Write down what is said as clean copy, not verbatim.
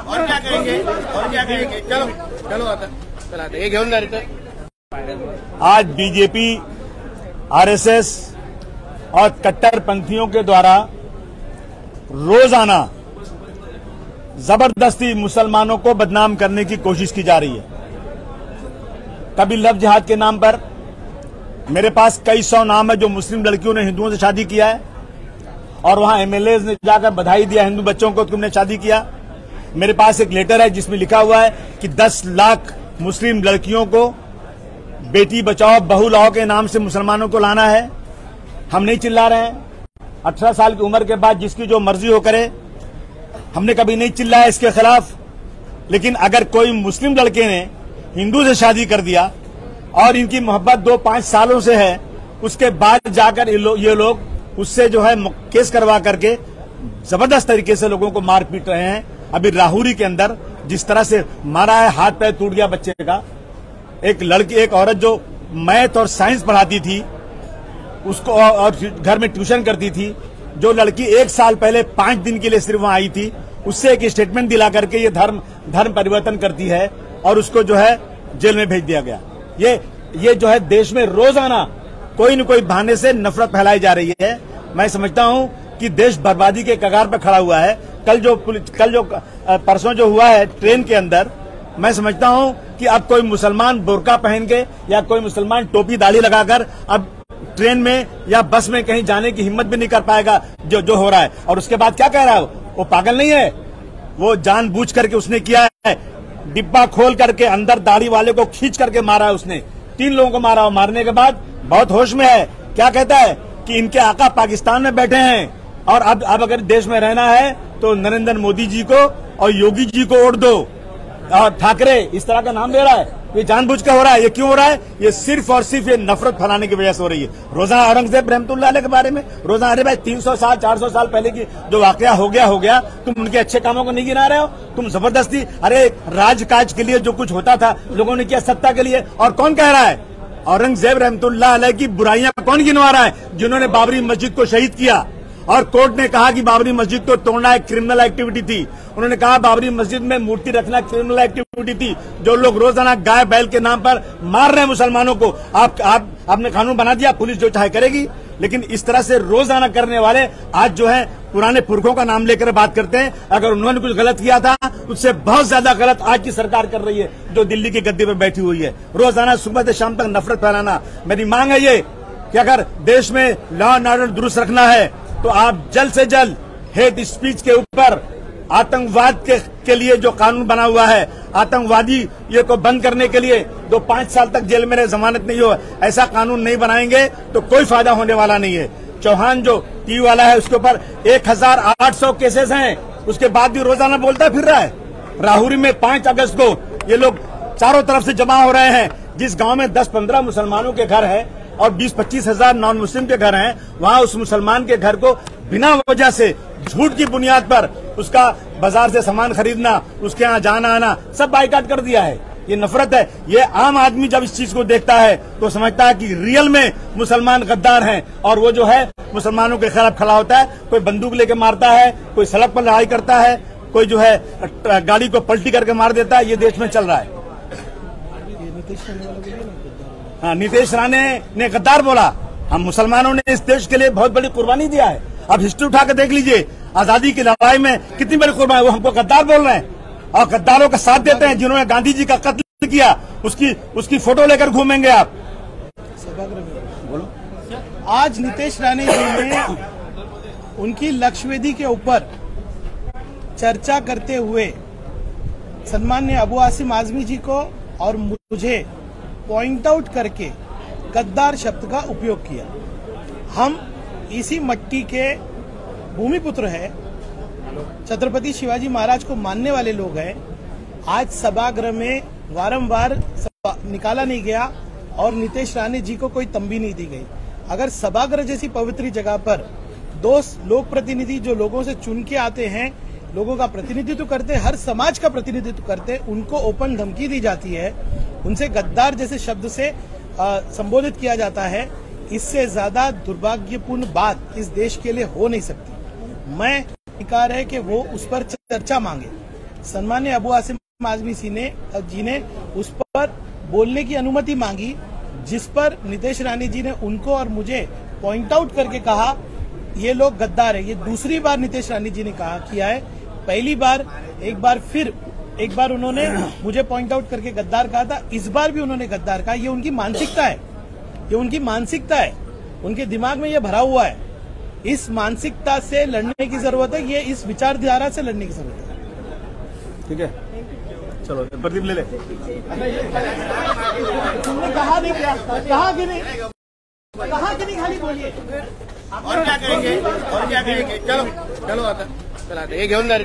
और क्या कहेंगे, और क्या कहेंगे? चलो चलो आता चलाते ये घेऊन जाते। आज बीजेपी, आरएसएस और कट्टरपंथियों के द्वारा रोजाना जबरदस्ती मुसलमानों को बदनाम करने की कोशिश की जा रही है। कभी लव जिहाद के नाम पर, मेरे पास कई सौ नाम है जो मुस्लिम लड़कियों ने हिंदुओं से शादी किया है और वहां एमएलए ने जाकर बधाई दिया हिंदू बच्चों को तुमने शादी किया। मेरे पास एक लेटर है जिसमें लिखा हुआ है कि 10 लाख मुस्लिम लड़कियों को बेटी बचाओ बहू लाओ के नाम से मुसलमानों को लाना है। हम नहीं चिल्ला रहे हैं, 18 साल की उम्र के बाद जिसकी जो मर्जी हो करे, हमने कभी नहीं चिल्लाया इसके खिलाफ। लेकिन अगर कोई मुस्लिम लड़के ने हिंदू से शादी कर दिया और इनकी मोहब्बत 2-5 सालों से है, उसके बाद जाकर ये लोग उससे जो है केस करवा करके जबरदस्त तरीके से लोगों को मार पीट रहे हैं। अभी राहुरी के अंदर जिस तरह से मारा है, हाथ पैर टूट गया बच्चे का। एक लड़की, एक औरत जो मैथ और साइंस पढ़ाती थी उसको और घर में ट्यूशन करती थी, जो लड़की 1 साल पहले 5 दिन के लिए सिर्फ वहां आई थी, उससे एक स्टेटमेंट दिला करके ये धर्म परिवर्तन करती है और उसको जो है जेल में भेज दिया गया। ये जो है देश में रोजाना कोई न कोई बहाने से नफरत फैलाई जा रही है। मैं समझता हूं कि देश बर्बादी के कगार पर खड़ा हुआ है। कल जो परसों जो हुआ है ट्रेन के अंदर, मैं समझता हूं कि अब कोई मुसलमान बुर्का पहन के या कोई मुसलमान टोपी दाढ़ी लगाकर अब ट्रेन में या बस में कहीं जाने की हिम्मत भी नहीं कर पाएगा जो हो रहा है। और उसके बाद क्या कह रहा है, वो पागल नहीं है, वो जानबूझ करके उसने किया है। डिब्बा खोल करके अंदर दाढ़ी वाले को खींच करके मारा है उसने, 3 लोगों को मारा। मारने के बाद बहुत होश में है, क्या कहता है कि इनके आका पाकिस्तान में बैठे हैं और अब अगर देश में रहना है तो नरेंद्र मोदी जी को और योगी जी को वोट दो। और ठाकरे इस तरह का नाम दे रहा है, ये जानबूझ के हो रहा है। ये क्यों हो रहा है? ये सिर्फ और सिर्फ ये नफरत फैलाने की वजह से हो रही है। रोजाना औरंगजेब रहमतुल्लाह अलैह के बारे में रोजाना, अरे भाई 300 साल 400 साल पहले की जो वाकया हो गया, तुम उनके अच्छे कामों को नहीं गिना रहे हो। तुम जबरदस्ती, अरे राजकाज के लिए जो कुछ होता था लोगों ने किया सत्ता के लिए। और कौन कह रहा है? औरंगजेब रहमतुल्लाह अलैह की बुराइयां कौन गिनवा रहा है? जिन्होंने बाबरी मस्जिद को शहीद किया और कोर्ट ने कहा कि बाबरी मस्जिद को तोड़ना एक क्रिमिनल एक्टिविटी थी। उन्होंने कहा बाबरी मस्जिद में मूर्ति रखना क्रिमिनल एक्टिविटी थी। जो लोग रोजाना गाय बैल के नाम पर मार रहे हैं मुसलमानों को, आपने कानून बना दिया, पुलिस जो चाहे करेगी। लेकिन इस तरह से रोजाना करने वाले आज जो है पुराने पुरखों का नाम लेकर बात करते हैं। अगर उन्होंने कुछ गलत किया था उससे बहुत ज्यादा गलत आज की सरकार कर रही है जो दिल्ली की गद्दी पर बैठी हुई है। रोजाना सुबह से शाम तक नफरत फैलाना। मेरी मांग है ये कि अगर देश में लॉ एंड ऑर्डर दुरुस्त रखना है तो आप जल्द से जल्द हेट स्पीच के ऊपर आतंकवाद के लिए जो कानून बना हुआ है, आतंकवादी ये को बंद करने के लिए 5 साल तक जेल में रहे, जमानत नहीं हो, ऐसा कानून नहीं बनाएंगे तो कोई फायदा होने वाला नहीं है। चौहान जो टीवी वाला है उसके ऊपर 1800 केसेस हैं, उसके बाद भी रोजाना बोलता फिर रहा है। राहुरी में 5 अगस्त को ये लोग चारों तरफ से जमा हो रहे हैं। जिस गांव में 10-15 मुसलमानों के घर है और 20-25 हजार नॉन मुस्लिम के घर हैं, वहां उस मुसलमान के घर को बिना वजह से झूठ की बुनियाद पर उसका बाजार से सामान खरीदना, उसके यहाँ जाना आना सब बाइकाट कर दिया है। ये नफरत है। ये आम आदमी जब इस चीज को देखता है तो समझता है कि रियल में मुसलमान गद्दार हैं और वो जो है मुसलमानों के खिलाफ खड़ा होता है। कोई बंदूक लेके मारता है, कोई सड़क पर लड़ाई करता है, कोई जो है गाड़ी को पलटी करके मार देता है। ये देश में चल रहा है। हाँ, नीतीश राणे ने गद्दार बोला। हम मुसलमानों ने इस देश के लिए बहुत बड़ी कुर्बानी दिया है। अब हिस्ट्री उठा के देख लीजिए, आजादी की लड़ाई में कितनी बड़ी कुर्बानी। वो हमको गद्दार बोल रहे हैं और गद्दारों का साथ देते हैं जिन्होंने गांधी जी का कत्ल किया। उसकी फोटो लेकर घूमेंगे आप। बोलो। आज नीतीश राणे जी ने उनकी लक्षवेदी के ऊपर चर्चा करते हुए सम्माननीय अबू आसिम आजमी जी को और मुझे पॉइंट आउट करके गद्दार शब्द का उपयोग किया। हम इसी मट्टी के भूमिपुत्र हैं, छत्रपति शिवाजी महाराज को मानने वाले लोग हैं। आज सभागृह में वारंवार निकाला नहीं गया और नीतीश राणे जी को कोई तंबी नहीं दी गई। अगर सभागृह जैसी पवित्र जगह पर 2 लोक प्रतिनिधि जो लोगों से चुन के आते हैं, लोगों का प्रतिनिधित्व करते, हर समाज का प्रतिनिधित्व करते, उनको ओपन धमकी दी जाती है, उनसे गद्दार जैसे शब्द से संबोधित किया जाता है। इससे ज्यादा दुर्भाग्यपूर्ण बात इस देश के लिए हो नहीं सकती। मैं अधिकार है कि वो उस पर चर्चा मांगे। सम्मान्य अबू आसिम आजमी जी ने उस पर बोलने की अनुमति मांगी, जिस पर नितेश राणे जी ने उनको और मुझे पॉइंट आउट करके कहा ये लोग गद्दार है। ये दूसरी बार नितेश राणे जी ने कहा किया है। पहली बार एक बार उन्होंने मुझे पॉइंट आउट करके गद्दार कहा था, इस बार भी उन्होंने गद्दार कहा। ये उनकी मानसिकता है, ये उनकी मानसिकता है, उनके दिमाग में ये भरा हुआ है। इस मानसिकता से लड़ने की जरूरत है, ये इस विचारधारा से लड़ने की जरूरत है। ठीक है, चलो प्रदीप ले ले। तुमने कहा नहीं क्या? कहा कि नहीं खाली बोलिए। और क्या करेंगे, चलो चलो आता चलाते, ये घेऊन जा रे.